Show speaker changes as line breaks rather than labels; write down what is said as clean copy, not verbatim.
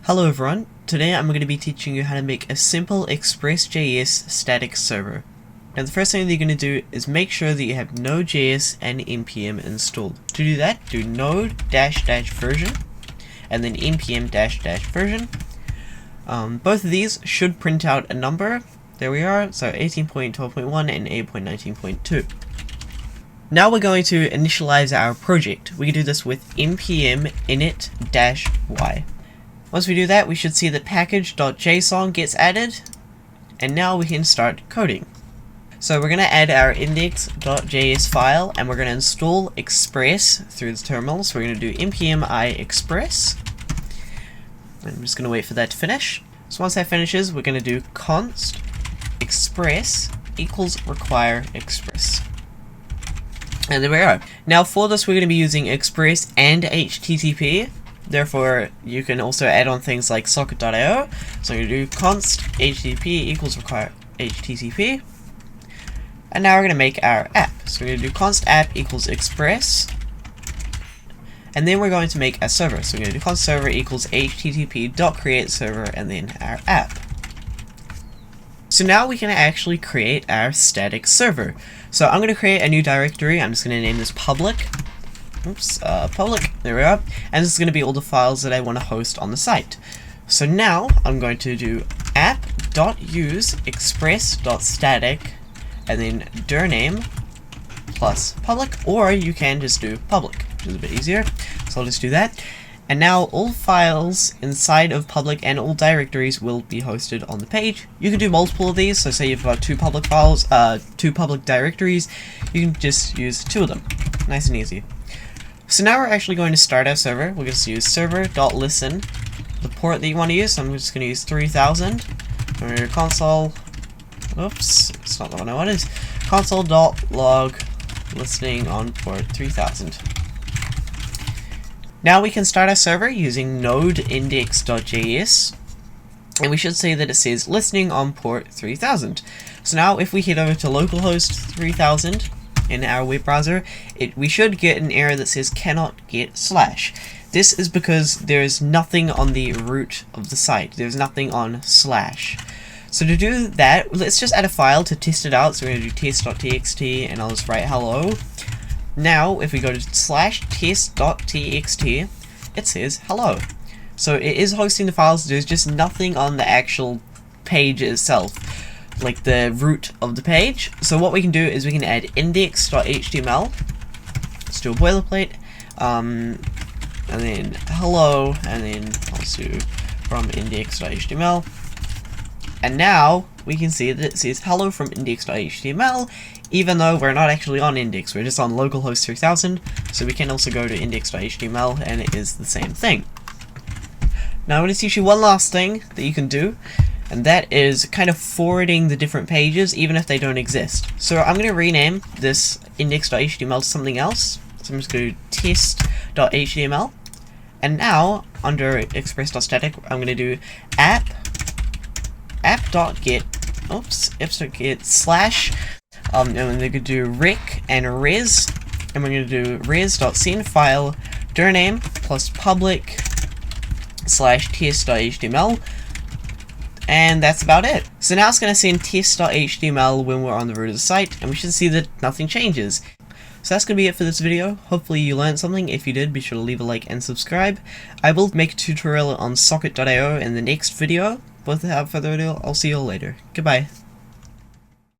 Hello everyone, today I'm going to be teaching you how to make a simple ExpressJS static server. Now the first thing that you're going to do is make sure that you have NodeJS and npm installed. To do that, do node-version and then npm-version. Both of these should print out a number. There we are, so 18.12.1 and 8.19.2. Now we're going to initialize our project. We can do this with npm init-y. Once we do that, we should see that package.json gets added, and now we can start coding. So we're going to add our index.js file, and we're going to install Express through the terminal. So we're going to do npm I express. I'm just going to wait for that to finish. So once that finishes, we're going to do const express equals require express. And there we are. Now for this, we're going to be using Express and HTTP. Therefore, you can also add on things like socket.io. So I'm going to do const http equals require http. And now we're going to make our app. So we're going to do const app equals express. And then we're going to make a server. So we're going to do const server equals http.create server and then our app. So now we can actually create our static server. So I'm going to create a new directory. I'm just going to name this public. Public, there we are, and this is going to be all the files that I want to host on the site. So now I'm going to do app.use express.static and then dir name plus public, or you can just do public, which is a bit easier. So I'll just do that. And now all files inside of public and all directories will be hosted on the page. You can do multiple of these, so say you've got two public files, two public directories, you can just use two of them. Nice and easy. So now we're actually going to start our server. We're going to use server.listen, the port that you want to use. So I'm just going to use 3000. We're going to console. Oops, it's not the one I wanted. Console.log listening on port 3000. Now we can start our server using node-index.js, and we should see that it says listening on port 3000. So now if we head over to localhost 3000 in our web browser, we should get an error that says cannot get slash. This is because there is nothing on the root of the site. There's nothing on slash. So to do that, let's just add a file to test it out. So we're going to do test.txt and I'll just write hello. Now if we go to slash test.txt, it says hello. So it is hosting the files. There's just nothing on the actual page itself, like the root of the page. So what we can do is we can add index.html. Let's do a boilerplate, and then hello, and then let's do from index.html. And now we can see that it says hello from index.html, even though we're not actually on index, we're just on localhost 3000. So we can also go to index.html and it is the same thing. Now I want to teach you one last thing that you can do, and that is kind of forwarding the different pages even if they don't exist. So I'm going to rename this index.html to something else. So I'm just going to do test.html, and now under express.static I'm going to do app.get slash, and we're going to do rec and res, and we're going to do res.send file dir name plus public slash test.html. And that's about it. So now it's going to send test.html when we're on the root of the site, and we should see that nothing changes. So that's going to be it for this video. Hopefully you learned something. If you did, be sure to leave a like and subscribe. I will make a tutorial on socket.io in the next video. But without further ado, I'll see you all later. Goodbye.